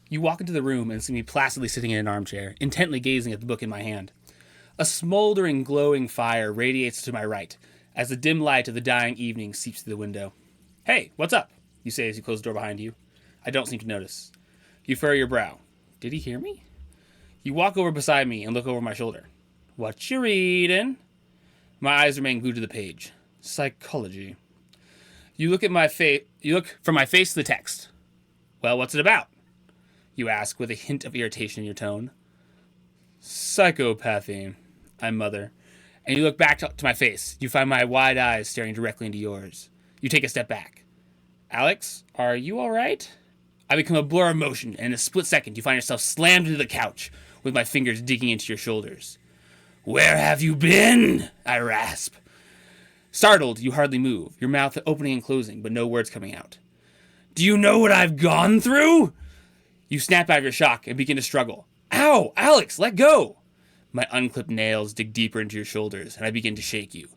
You walk into the room and see me placidly sitting in an armchair, intently gazing at the book in my hand. A smoldering, glowing fire radiates to my right as the dim light of the dying evening seeps through the window. "Hey, what's up?" you say as you close the door behind you. I don't seem to notice. You furrow your brow. Did he hear me? You walk over beside me and look over my shoulder. "What you readin'?" My eyes remain glued to the page. Psychology. You look from my face to the text. "Well, what's it about?" you ask with a hint of irritation in your tone. "Psychopathy," I mother. And you look back to my face. You find my wide eyes staring directly into yours. You take a step back. "Alex, are you alright?" I become a blur of motion, and in a split second you find yourself slammed into the couch with my fingers digging into your shoulders. "Where have you been?" I rasp. Startled, you hardly move, your mouth opening and closing, but no words coming out. "Do you know what I've gone through?" You snap out of your shock and begin to struggle. "Ow! Alex, let go!" My unclipped nails dig deeper into your shoulders, and I begin to shake you.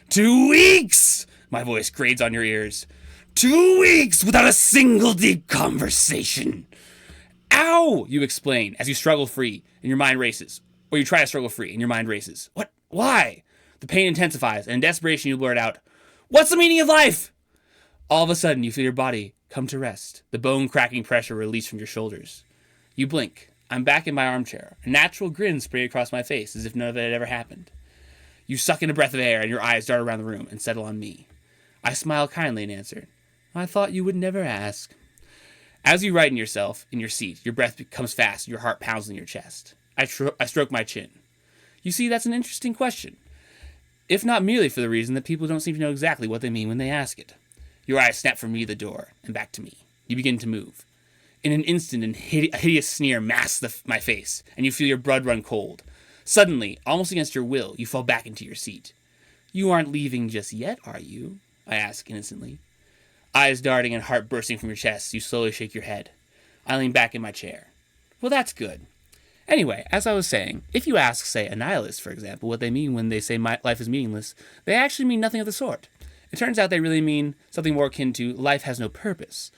2 weeks! My voice grates on your ears. 2 weeks without a single deep conversation. "Ow!" you explain as you struggle free and your mind races. Or you try to struggle free and your mind races. "What? Why?" The pain intensifies, and in desperation you blurt out, "What's the meaning of life?" All of a sudden you feel your body come to rest, the bone-cracking pressure released from your shoulders. You blink. I'm back in my armchair, a natural grin sprayed across my face as if none of it had ever happened. You suck in a breath of air and your eyes dart around the room and settle on me. I smile kindly and answer, "I thought you would never ask." As you righten yourself in your seat, your breath becomes fast and your heart pounds in your chest. I stroke my chin. You see, that's an interesting question. If not merely for the reason that people don't seem to know exactly what they mean when they ask it. Your eyes snap from me to the door and back to me. You begin to move. In an instant, a hideous sneer masks my face, and you feel your blood run cold. Suddenly, almost against your will, you fall back into your seat. "You aren't leaving just yet, are you?" I ask innocently. Eyes darting and heart bursting from your chest, you slowly shake your head. I lean back in my chair. "Well, that's good. Anyway, as I was saying, if you ask, say, a nihilist, for example, what they mean when they say life is meaningless, they actually mean nothing of the sort. It turns out they really mean something more akin to life has no purpose."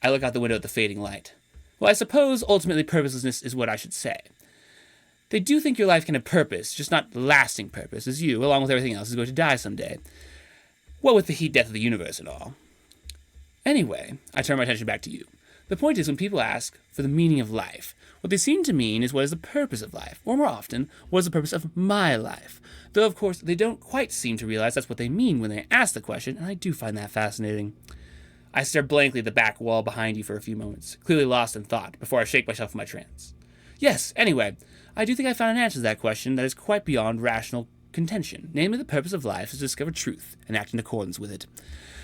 I look out the window at the fading light. Well, I suppose ultimately purposelessness is what I should say. They do think your life can have purpose, just not lasting purpose, as you, along with everything else, is going to die someday. What with the heat death of the universe and all. Anyway, I turn my attention back to you. The point is, when people ask for the meaning of life, what they seem to mean is what is the purpose of life, or more often, what is the purpose of my life. Though, of course, they don't quite seem to realize that's what they mean when they ask the question, and I do find that fascinating. I stare blankly at the back wall behind you for a few moments, clearly lost in thought, before I shake myself from my trance. Yes, anyway, I do think I found an answer to that question that is quite beyond rational contention. Namely, the purpose of life is to discover truth and act in accordance with it.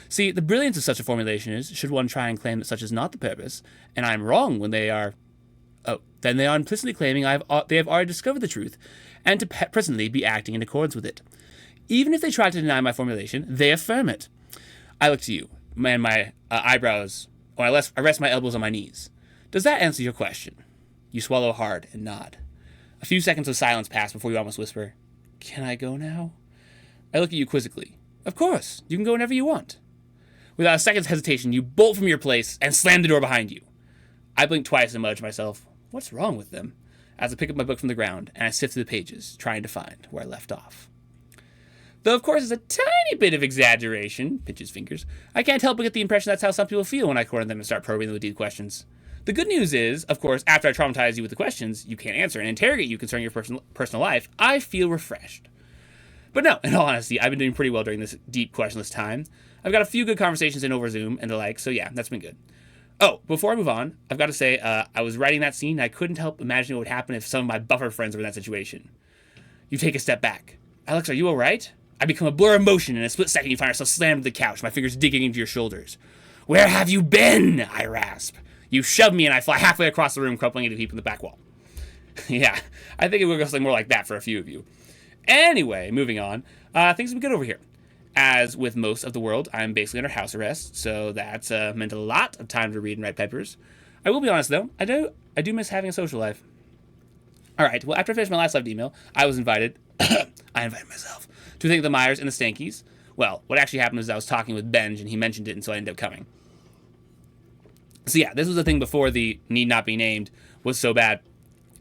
See, the brilliance of such a formulation is, should one try and claim that such is not the purpose, and I am wrong when they are... then they are implicitly claiming they have already discovered the truth, and to presently be acting in accordance with it. Even if they try to deny my formulation, they affirm it. I look to you, and my eyebrows, or I rest my elbows on my knees. Does that answer your question? You swallow hard and nod. A few seconds of silence pass before you almost whisper, "Can I go now?" I look at you quizzically. "Of course, you can go whenever you want." Without a second's hesitation, you bolt from your place and slam the door behind you. I blink twice and mutter to myself, "What's wrong with them?" as I pick up my book from the ground and I sift through the pages, trying to find where I left off. Though, of course, it's a tiny bit of exaggeration, pinches fingers, I can't help but get the impression that's how some people feel when I corner them and start probing them with deep questions. The good news is, of course, after I traumatize you with the questions you can't answer and interrogate you concerning your personal life, I feel refreshed. But no, in all honesty, I've been doing pretty well during this deep, questionless time. I've got a few good conversations in over Zoom and the like, so yeah, that's been good. Oh, before I move on, I've got to say, I was writing that scene, and I couldn't help imagining what would happen if some of my buffer friends were in that situation. You take a step back. "Alex, are you alright?" I become a blur of motion, and in a split second you find yourself slammed to the couch, my fingers digging into your shoulders. "Where have you been?" I rasp. You shove me, and I fly halfway across the room, crumpling into a heap on the back wall. Yeah, I think it would go something more like that for a few of you. Anyway, moving on. Things have been good over here. As with most of the world, I'm basically under house arrest, so that's meant a lot of time to read and write papers. I will be honest, though, I do miss having a social life. Alright, well, after I finished my last live email, I was invited, I invited myself, to think of the Myers and the Stankies. Well, what actually happened was I was talking with Benj, and he mentioned it, and so I ended up coming. So yeah, this was the thing before the need not be named was so bad.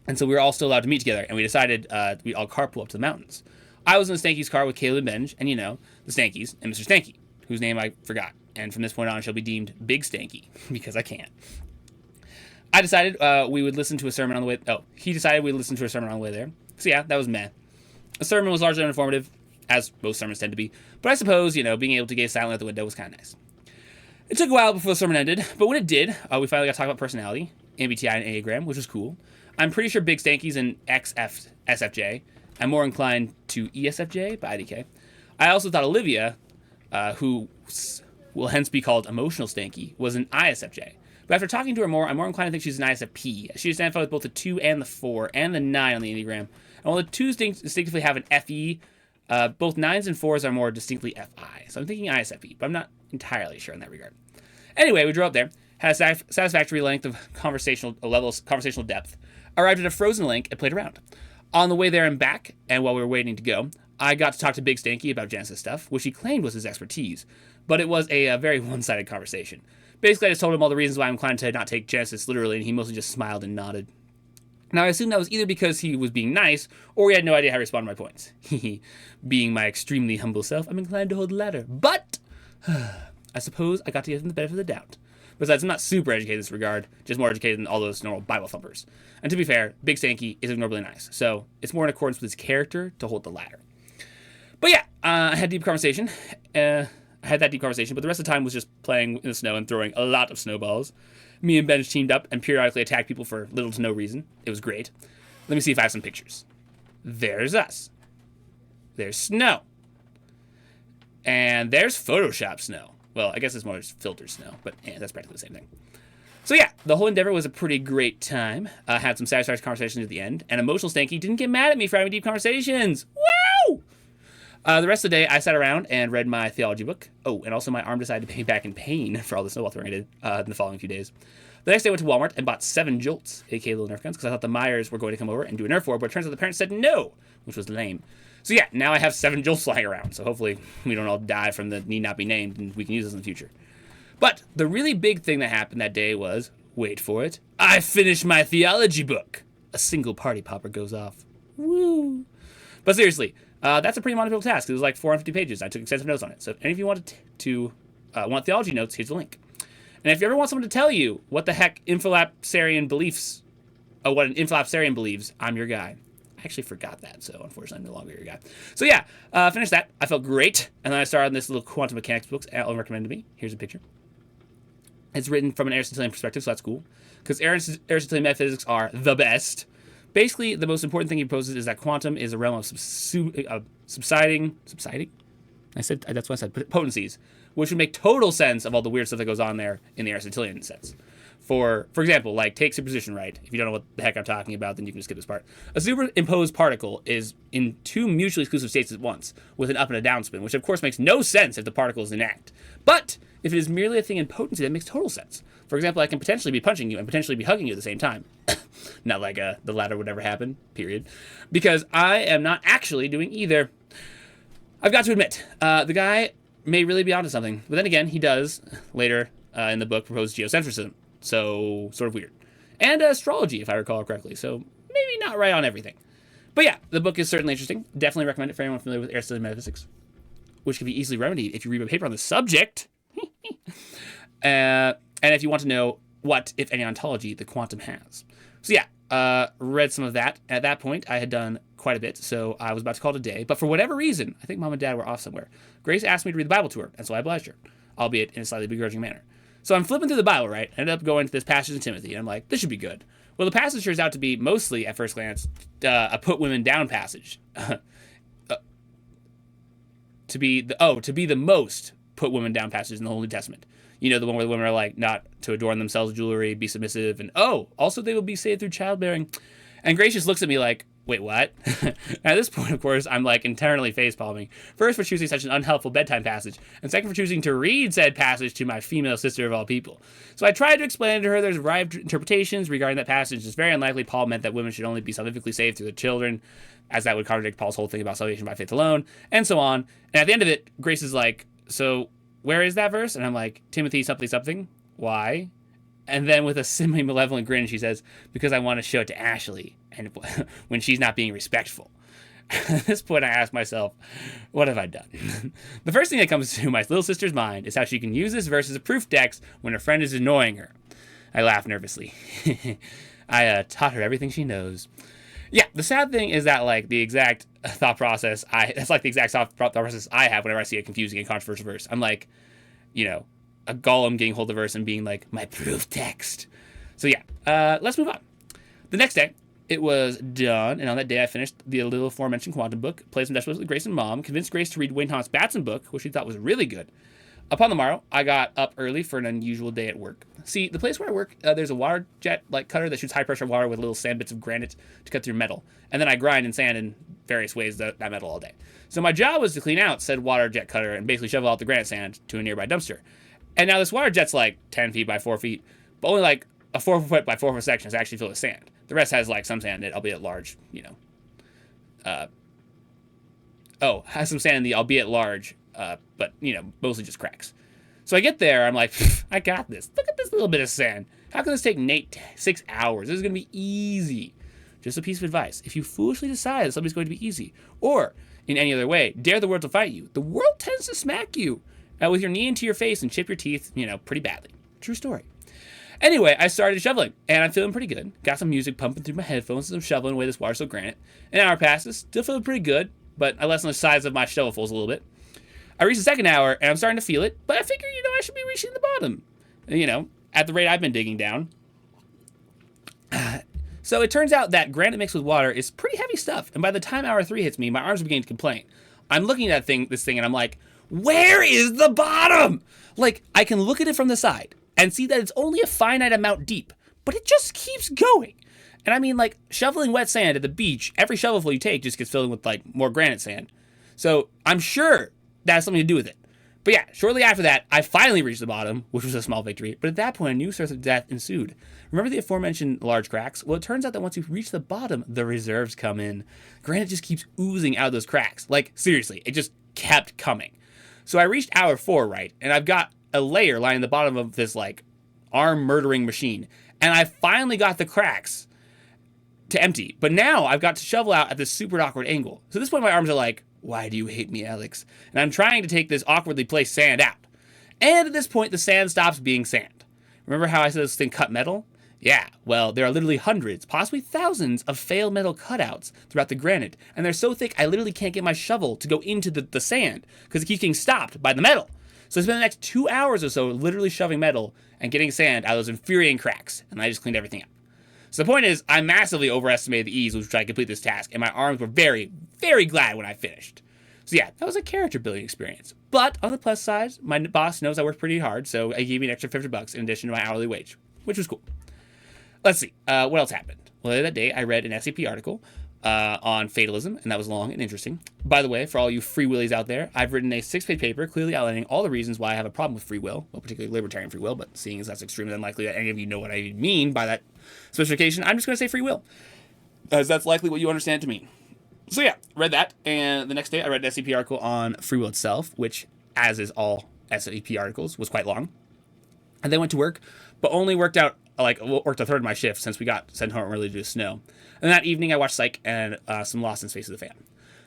And so we were all still allowed to meet together, and we decided we'd all carpool up to the mountains. I was in the Stanky's car with Caleb and Benj, and the Stankies, and Mr. Stanky, whose name I forgot. And from this point on, she'll be deemed Big Stanky, because I can't. I decided we would listen to a sermon on the way... Oh, he decided we'd listen to a sermon on the way there. So yeah, that was meh. The sermon was largely uninformative, as most sermons tend to be. But I suppose, being able to gaze silently out the window was kind of nice. It took a while before the sermon ended, but when it did, we finally got to talk about personality, MBTI and Enneagram, which was cool. I'm pretty sure Big Stanky's an SFJ. I'm more inclined to ESFJ, but IDK. I also thought Olivia, who will hence be called Emotional Stanky, was an ISFJ. But after talking to her more, I'm more inclined to think she's an ISFP. She identifies with both the 2 and the 4 and the 9 on the Enneagram. And while the 2s distinctively have an FE, both 9s and 4s are more distinctly FI. So I'm thinking ISFP, but I'm not entirely sure in that regard. Anyway, we drove up there, had a satisfactory length of conversational depth, arrived at a frozen lake, and played around. On the way there and back, and while we were waiting to go, I got to talk to Big Stanky about Genesis stuff, which he claimed was his expertise, but it was a very one-sided conversation. Basically, I just told him all the reasons why I'm inclined to not take Genesis literally, and he mostly just smiled and nodded. Now, I assume that was either because he was being nice, or he had no idea how to respond to my points. Being my extremely humble self, I'm inclined to hold the latter. But I suppose I got to give him the benefit of the doubt. Besides, I'm not super educated in this regard, just more educated than all those normal Bible thumpers. And to be fair, Big Stanky is ignorably nice, so it's more in accordance with his character to hold the latter. But yeah, I had that deep conversation, but the rest of the time was just playing in the snow and throwing a lot of snowballs. Me and Benj teamed up and periodically attacked people for little to no reason. It was great. Let me see if I have some pictures. There's us. There's snow. And there's Photoshop snow. Well, I guess it's more just filtered snow, but that's practically the same thing. So yeah, the whole endeavor was a pretty great time. Had some satisfying conversations at the end, and Emotional Stanky didn't get mad at me for having deep conversations. Woo! The rest of the day, I sat around and read my theology book. Oh, and also my arm decided to pay back in pain for all the snowball throwing I did in the following few days. The next day, I went to Walmart and bought 7 Jolts, aka little Nerf guns, because I thought the Myers were going to come over and do a Nerf war, but it turns out the parents said no, which was lame. So yeah, now I have 7 Jolts flying around, so hopefully we don't all die from the need not be named, and we can use this in the future. But the really big thing that happened that day was, wait for it, I finished my theology book. A single party popper goes off. Woo! But seriously, that's a pretty monumental task. It was like 450 pages. I took extensive notes on it. So if any of you want want theology notes, here's the link. And if you ever want someone to tell you what the heck what an infilapsarian believes, I'm your guy. I actually forgot that, so unfortunately I'm no longer your guy. So yeah, finished that. I felt great. And then I started on this little quantum mechanics book Alan recommended to me. Here's a picture. It's written from an Aristotelian perspective, so that's cool. Because Aristotelian metaphysics are the best. Basically, the most important thing he proposes is that quantum is a realm of subsiding? That's what I said, potencies, which would make total sense of all the weird stuff that goes on there in the Aristotelian sense. For example, like take superposition right. If you don't know what the heck I'm talking about, then you can just skip this part. A superimposed particle is in 2 mutually exclusive states at once, with an up and a down spin, which of course makes no sense if the particle is intact. But if it is merely a thing in potency, that makes total sense. For example, I can potentially be punching you and potentially be hugging you at the same time. Not like the latter would ever happen, period. Because I am not actually doing either. I've got to admit, the guy may really be onto something. But then again, he does, later in the book, propose geocentrism. So, sort of weird. And astrology, if I recall correctly. So, maybe not right on everything. But yeah, the book is certainly interesting. Definitely recommend it for anyone familiar with Aristotelian metaphysics, which can be easily remedied if you read a paper on the subject. And if you want to know what, if any, ontology the quantum has. So yeah, read some of that. At that point, I had done quite a bit, so I was about to call it a day. But for whatever reason, I think Mom and Dad were off somewhere. Grace asked me to read the Bible to her, and so I obliged her, albeit in a slightly begrudging manner. So I'm flipping through the Bible, right? I ended up going to this passage in Timothy, and I'm like, this should be good. Well, the passage turns out to be mostly, at first glance, a put women down passage. To be the most put women down passage in the whole New Testament. You know, the one where the women are like, not to adorn themselves with jewelry, be submissive, and also they will be saved through childbearing. And Grace just looks at me like, wait, what? At this point, of course, I'm like internally facepalming. First, for choosing such an unhelpful bedtime passage, and second, for choosing to read said passage to my female sister of all people. So I tried to explain to her there's a variety of interpretations regarding that passage. It's very unlikely Paul meant that women should only be salvifically saved through the children, as that would contradict Paul's whole thing about salvation by faith alone, and so on. And at the end of it, Grace is like, so where is that verse? And I'm like, Timothy something something. Why? And then with a semi-malevolent grin, she says, because I want to show it to Ashley and when she's not being respectful. At this point, I ask myself, what have I done? The first thing that comes to my little sister's mind is how she can use this verse as a proof text when her friend is annoying her. I laugh nervously. I taught her everything she knows. Yeah, the sad thing is that, like, the exact thought process that's like the exact thought process I have whenever I see a confusing and controversial verse. I'm like, a golem getting hold of the verse and being like, my proof text. So yeah, let's move on. The next day, it was done, and on that day I finished the little aforementioned quantum book, played some Dutch with Grace and Mom, convinced Grace to read Wayne Haun's Batson book, which she thought was really good. Upon the morrow, I got up early for an unusual day at work. See, the place where I work, there's a water jet cutter that shoots high pressure water with little sand bits of granite to cut through metal, and then I grind and sand in various ways that metal all day. So my job was to clean out said water jet cutter and basically shovel out the granite sand to a nearby dumpster. And now this water jet's like 10 feet by 4 feet, but only like a 4 foot by 4 foot section is actually filled with sand. The rest has like some sand in it, albeit large, has some sand in the albeit large, but mostly just cracks. So I get there, I'm like, I got this. Look at this little bit of sand. How can this take Nate 6 hours? This is going to be easy. Just a piece of advice. If you foolishly decide that something's going to be easy, or in any other way, dare the world to fight you, the world tends to smack you with your knee into your face and chip your teeth, pretty badly. True story. Anyway, I started shoveling, and I'm feeling pretty good. Got some music pumping through my headphones as I'm shoveling away this water-soaked granite. An hour passes, still feeling pretty good, but I lessen the size of my shovelfuls a little bit. I reach the second hour, and I'm starting to feel it, but I figure, I should be reaching the bottom, at the rate I've been digging down. So it turns out that granite mixed with water is pretty heavy stuff, and by the time hour 3 hits me, my arms are beginning to complain. I'm looking at this thing, and I'm like, where is the bottom? Like, I can look at it from the side and see that it's only a finite amount deep, but it just keeps going. And I mean, like, shoveling wet sand at the beach, every shovelful you take just gets filled with, like, more granite sand. So I'm sure that has something to do with it. But yeah, shortly after that, I finally reached the bottom, which was a small victory. But at that point, a new source of death ensued. Remember the aforementioned large cracks? Well, it turns out that once you reach the bottom, the reserves come in. Granite just keeps oozing out of those cracks. Like, seriously, it just kept coming. So I reached hour 4, right? And I've got a layer lying at the bottom of this, like, arm-murdering machine. And I finally got the cracks to empty. But now I've got to shovel out at this super awkward angle. So at this point, my arms are like, why do you hate me, Alex? And I'm trying to take this awkwardly placed sand out. And at this point, the sand stops being sand. Remember how I said this thing cut metal? Yeah, well, there are literally hundreds, possibly thousands of failed metal cutouts throughout the granite. And they're so thick, I literally can't get my shovel to go into the sand because it keeps getting stopped by the metal. So I spent the next 2 hours or so literally shoving metal and getting sand out of those infuriating cracks. And I just cleaned everything up. So the point is, I massively overestimated the ease with which I complete this task, and my arms were very, very glad when I finished. So yeah, that was a character building experience. But on the plus side, my boss knows I worked pretty hard, so I gave me an extra $50 in addition to my hourly wage, which was cool. Let's see, what else happened? Well, that day I read an SAP article on fatalism, and that was long and interesting. By the way, for all you free willies out there, I've written a 6-page paper clearly outlining all the reasons why I have a problem with free will, well, particularly libertarian free will, but seeing as that's extremely unlikely that any of you know what I mean by that specification, I'm just going to say free will, as that's likely what you understand to mean. So yeah, read that, and the next day I read an SAP article on free will itself, which, as is all SAP articles, was quite long. And then went to work, but only worked a third of my shift since we got sent home early due to snow. And that evening I watched Psych and some Lost in Space of the Fan.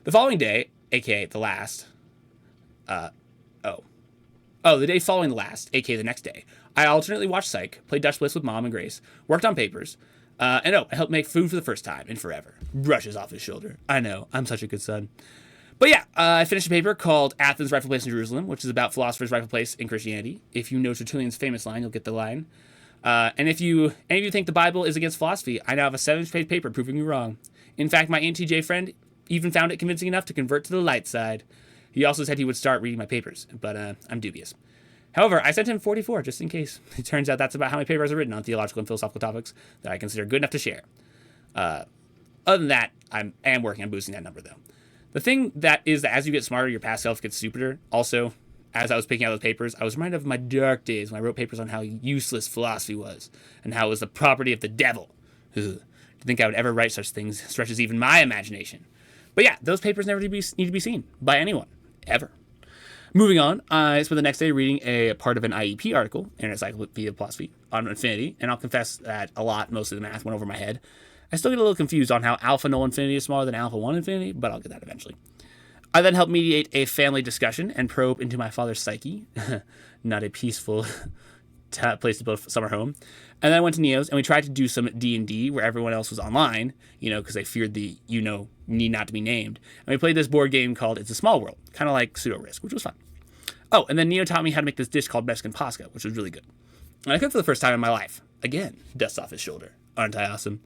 The following day, aka the last, the day following the last, aka the next day, I alternately watched Psych, played Dutch Bliss with Mom and Grace, worked on papers, I helped make food for the first time in forever. Brushes off his shoulder. I know, I'm such a good son. But yeah, I finished a paper called Athens' Rightful Place in Jerusalem, which is about philosophers' rightful place in Christianity. If you know Tertullian's famous line, you'll get the line. And if any of you think the Bible is against philosophy, I now have a 7-page paper proving you wrong. In fact, my NTJ friend even found it convincing enough to convert to the light side. He also said he would start reading my papers, but I'm dubious. However, I sent him 44 just in case. It turns out that's about how many papers are written on theological and philosophical topics that I consider good enough to share. Other than that, I am working on boosting that number, though. The thing that is that as you get smarter, your past self gets stupider. Also, as I was picking out those papers, I was reminded of my dark days when I wrote papers on how useless philosophy was and how it was the property of the devil. Ugh. To think I would ever write such things stretches even my imagination. But yeah, those papers never need to be seen by anyone, ever. Moving on, I spent the next day reading a part of an IEP article in Encyclopedia of Philosophy on infinity, and I'll confess that a lot, most of the math went over my head. I still get a little confused on how alpha null infinity is smaller than alpha 1 infinity, but I'll get that eventually. I then helped mediate a family discussion and probe into my father's psyche. Not a peaceful place to build a summer home. And then I went to Neo's, and we tried to do some D&D where everyone else was online, because they feared the need not to be named. And we played this board game called It's a Small World, kind of like Pseudo Risk, which was fun. Oh, and then Neo taught me how to make this dish called Mexican pasta, which was really good. And I cooked for the first time in my life. Again, dust off his shoulder. Aren't I awesome?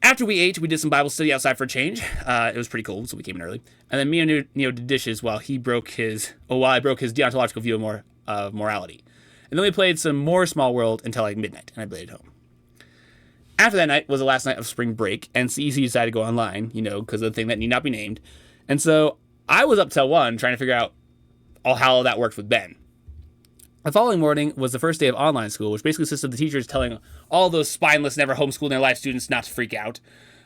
After we ate, we did some Bible study outside for a change. It was pretty cold, so we came in early. And then me and Neo did dishes while I broke his deontological view of morality. And then we played some more Small World until like midnight, and I bladed home. After that night was the last night of spring break, and CEC decided to go online, because of the thing that need not be named. And so I was up till 1 trying to figure out how that worked with Ben. The following morning was the first day of online school, which basically consists of the teachers telling all those spineless, never homeschooled in their life students not to freak out.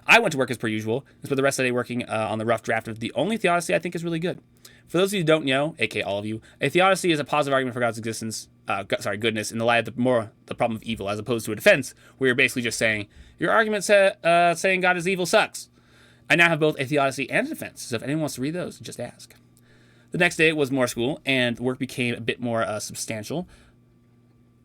I went to work as per usual, and spent the rest of the day working on the rough draft of the only theodicy I think is really good. For those of you who don't know, aka all of you, a theodicy is a positive argument for God's goodness in the light of the problem of evil, as opposed to a defense, where you're basically just saying, your argument saying God is evil sucks. I now have both a theodicy and a defense, so if anyone wants to read those, just ask. The next day was more school, and work became a bit more substantial.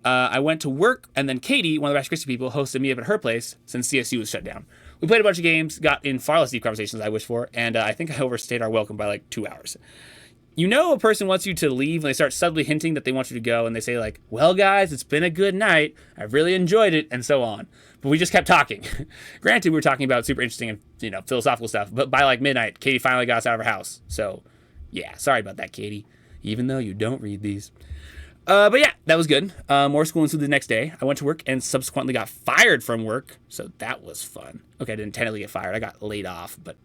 I went to work, and then Katie, one of the Rash Christie people, hosted me up at her place since CSU was shut down. We played a bunch of games, got in far less deep conversations than I wished for, and I think I overstayed our welcome by like 2 hours. A person wants you to leave when they start subtly hinting that they want you to go, and they say like, well guys, it's been a good night, I've really enjoyed it, and so on. But we just kept talking. Granted, we were talking about super interesting and philosophical stuff, but by like midnight, Katie finally got us out of her house, so yeah, sorry about that, Katie, even though you don't read these. But yeah, that was good. More school ensued the next day. I went to work and subsequently got fired from work, so that was fun. Okay, I didn't technically get fired. I got laid off, but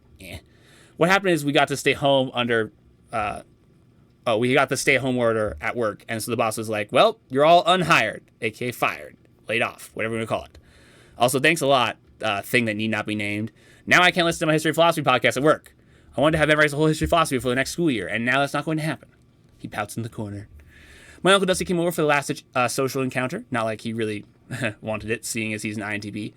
What happened is we got to stay home we got the stay-at-home order at work, and so the boss was like, well, you're all unhired, aka fired, laid off, whatever we call it. Also, thanks a lot, thing that need not be named. Now I can't listen to my History of Philosophy podcast at work. I wanted to have memorized the whole History of Philosophy for the next school year, and now that's not going to happen. He pouts in the corner. My Uncle Dusty came over for the last social encounter, not like he really wanted it, seeing as he's an INTP.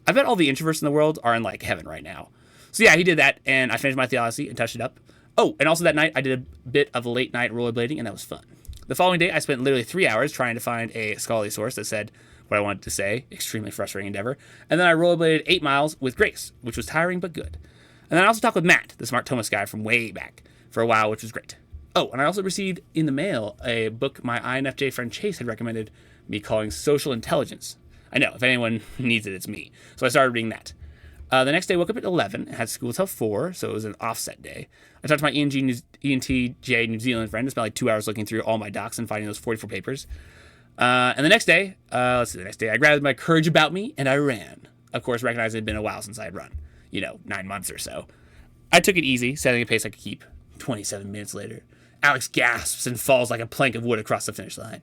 I bet all the introverts in the world are in, like, heaven right now. So yeah, he did that, and I finished my theodicy and touched it up. Oh, and also that night, I did a bit of late night rollerblading, and that was fun. The following day, I spent literally 3 hours trying to find a scholarly source that said what I wanted to say, extremely frustrating endeavor, and then I rollerbladed 8 miles with Grace, which was tiring but good. And then I also talked with Matt, the Smart Thomas guy from way back, for a while, which was great. Oh, and I also received in the mail a book my INFJ friend Chase had recommended me calling Social Intelligence. I know, if anyone needs it, it's me. So I started reading that. The next day, I woke up at 11, had school till 4, so it was an offset day. I talked to my ENTJ New Zealand friend. I spent like 2 hours looking through all my docs and finding those 44 papers. And the next day, I grabbed my courage about me, and I ran. Of course, recognizing it had been a while since I had run. 9 months or so. I took it easy, setting a pace I could keep. 27 minutes later, Alex gasps and falls like a plank of wood across the finish line.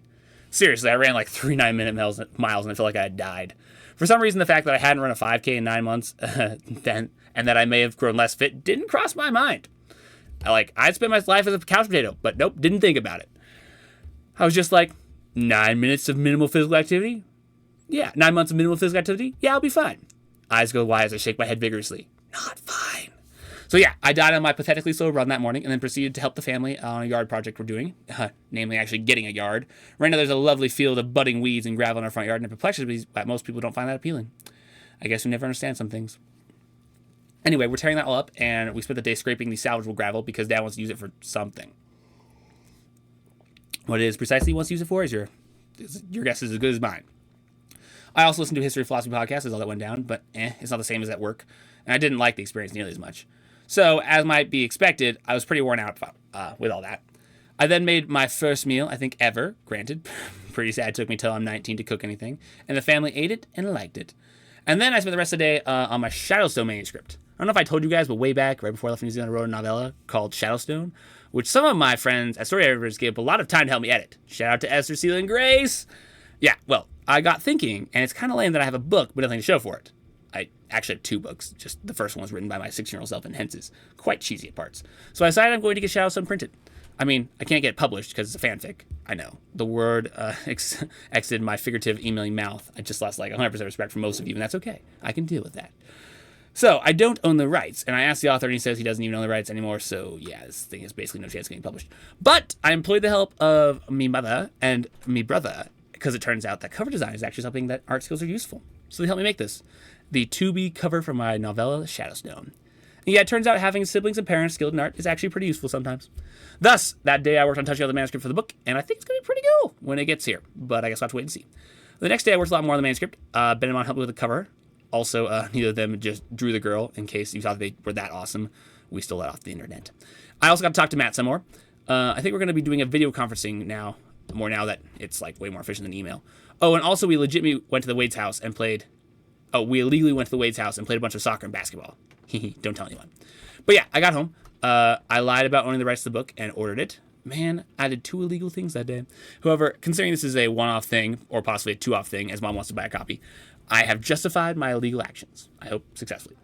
Seriously, I ran like 3 9-minute miles and I felt like I had died. For some reason, the fact that I hadn't run a 5K in 9 months then, and that I may have grown less fit didn't cross my mind. I'd spent my life as a couch potato, but nope, didn't think about it. I was just like, 9 minutes of minimal physical activity? Yeah, 9 months of minimal physical activity? Yeah, I'll be fine. Eyes go wide as I shake my head vigorously. Not fine. So yeah, I died on my pathetically slow run that morning and then proceeded to help the family on a yard project we're doing, namely actually getting a yard. Right now there's a lovely field of budding weeds and gravel in our front yard, and it perplexes me that most people don't find that appealing. I guess we never understand some things. Anyway, we're tearing that all up, and we spent the day scraping the salvageable gravel because Dad wants to use it for something. What it is precisely he wants to use it for is your guess is as good as mine. I also listened to a History of Philosophy podcast as all that went down, but it's not the same as at work, and I didn't like the experience nearly as much. So, as might be expected, I was pretty worn out with all that. I then made my first meal, I think ever, granted. Pretty sad it took me till I'm 19 to cook anything, and the family ate it and liked it. And then I spent the rest of the day on my Shadowstone manuscript. I don't know if I told you guys, but way back, right before I left New Zealand, I wrote a novella called Shadowstone, which some of my friends at Story Editors gave a lot of time to help me edit. Shout out to Esther, Celia, and Grace! Yeah, well, I got thinking, and it's kind of lame that I have a book, but nothing to show for it. I actually have 2 books. Just the first one was written by my 16-year-old self, and hence is quite cheesy at parts. So I decided I'm going to get Shadowstone printed. I mean, I can't get it published because it's a fanfic. I know. The word exited my figurative emailing mouth. I just lost like 100% respect for most of you, and that's okay. I can deal with that. So, I don't own the rights, and I asked the author, and he says he doesn't even own the rights anymore, so yeah, this thing has basically no chance of getting published. But I employed the help of me mother and me brother, because it turns out that cover design is actually something that art skills are useful. So they helped me make this. The to-be cover for my novella, Shadowstone. And yeah, it turns out having siblings and parents skilled in art is actually pretty useful sometimes. Thus, that day I worked on touching out the manuscript for the book, and I think it's going to be pretty cool when it gets here, but I guess I'll have to wait and see. The next day I worked a lot more on the manuscript. Ben and Mon helped me with the cover. Also, neither of them just drew the girl, in case you thought they were that awesome. We stole that off the internet. I also got to talk to Matt some more. I think we're going to be doing a video conferencing now, more now that it's like way more efficient than email. Oh, and also we legitimately went to the Wade's house and played... Oh, we illegally went to the Wade's house and played a bunch of soccer and basketball. Don't tell anyone. But yeah, I got home. I lied about owning the rights to the book and ordered it. Man, I did 2 illegal things that day. However, considering this is a one-off thing, or possibly a 2-off thing, as Mom wants to buy a copy, I have justified my illegal actions. I hope successfully.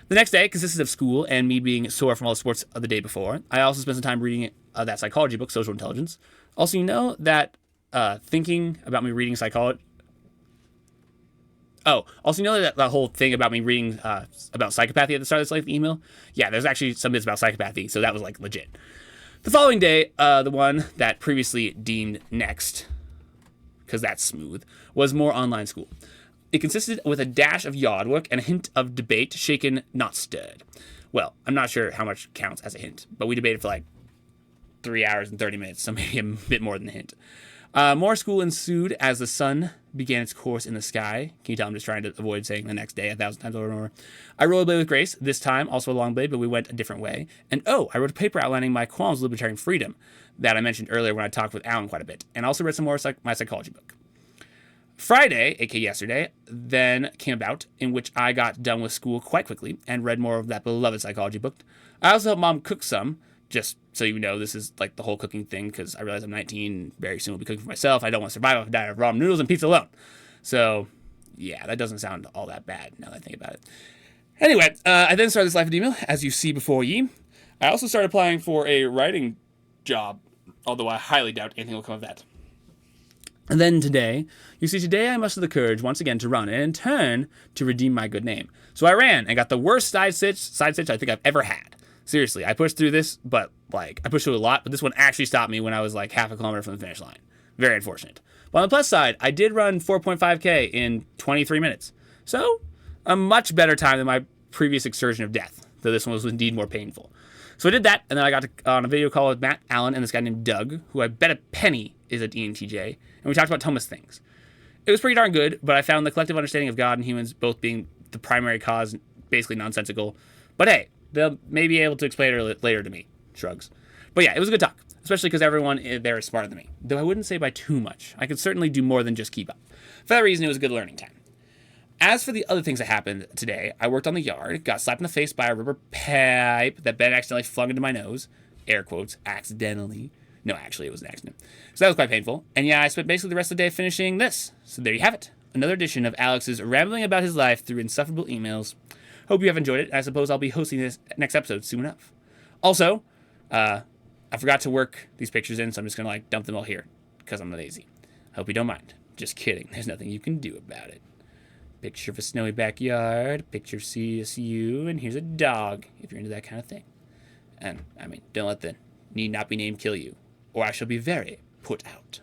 The next day consisted of school and me being sore from all the sports of the day before. I also spent some time reading that psychology book, Social Intelligence. Also, you know that thinking about me reading psychology... Oh, also, you know that whole thing about me reading about psychopathy at the start of this life email? Yeah, there's actually some bits about psychopathy, so that was, like, legit. The following day, the one that previously deemed next, because that's smooth, was more online school. It consisted with a dash of yard work and a hint of debate, shaken, not stirred. Well, I'm not sure how much counts as a hint, but we debated for, like, 3 hours and 30 minutes, so maybe a bit more than a hint. More school ensued as the sun began its course in the sky. Can you tell I'm just trying to avoid saying the next day 1,000 times over and over? I rollerblade with Grace, this time also a long blade, but we went a different way. And oh, I wrote a paper outlining my qualms with libertarian freedom that I mentioned earlier when I talked with Alan quite a bit. And also read some more my psychology book. Friday, aka yesterday, then came about, in which I got done with school quite quickly and read more of that beloved psychology book. I also helped Mom cook some. Just so you know, this is like the whole cooking thing, because I realize I'm 19, very soon will be cooking for myself. I don't want to survive off a diet of ramen noodles and pizza alone. So, yeah, that doesn't sound all that bad now that I think about it. Anyway, I then started this life of email, as you see before ye. I also started applying for a writing job, although I highly doubt anything will come of that. And then today I mustered the courage once again to run, and in turn, to redeem my good name. So I ran and got the worst side stitch I think I've ever had. Seriously, I pushed through this, but, like, I pushed through a lot, but this one actually stopped me when I was, like, half a kilometer from the finish line. Very unfortunate. But on the plus side, I did run 4.5K in 23 minutes. So, a much better time than my previous excursion of death, though this one was indeed more painful. So I did that, and then I got on a video call with Matt, Alan, and this guy named Doug, who I bet a penny is at ENTJ, and we talked about Thomas things. It was pretty darn good, but I found the collective understanding of God and humans both being the primary cause basically nonsensical. But hey, they'll maybe be able to explain it later to me. Shrugs. But yeah, it was a good talk, especially because everyone there is smarter than me. Though I wouldn't say by too much. I could certainly do more than just keep up. For that reason, it was a good learning time. As for the other things that happened today, I worked on the yard, got slapped in the face by a rubber pipe that Ben accidentally flung into my nose. Air quotes, accidentally. No, actually, it was an accident. So that was quite painful. And yeah, I spent basically the rest of the day finishing this. So there you have it. Another edition of Alex's rambling about his life through insufferable emails. Hope you have enjoyed it. I suppose I'll be hosting this next episode soon enough. Also, I forgot to work these pictures in, so I'm just going to like dump them all here because I'm lazy. I hope you don't mind. Just kidding. There's nothing you can do about it. Picture of a snowy backyard, picture of CSU, and here's a dog, if you're into that kind of thing. And, I mean, don't let the need not be named kill you, or I shall be very put out.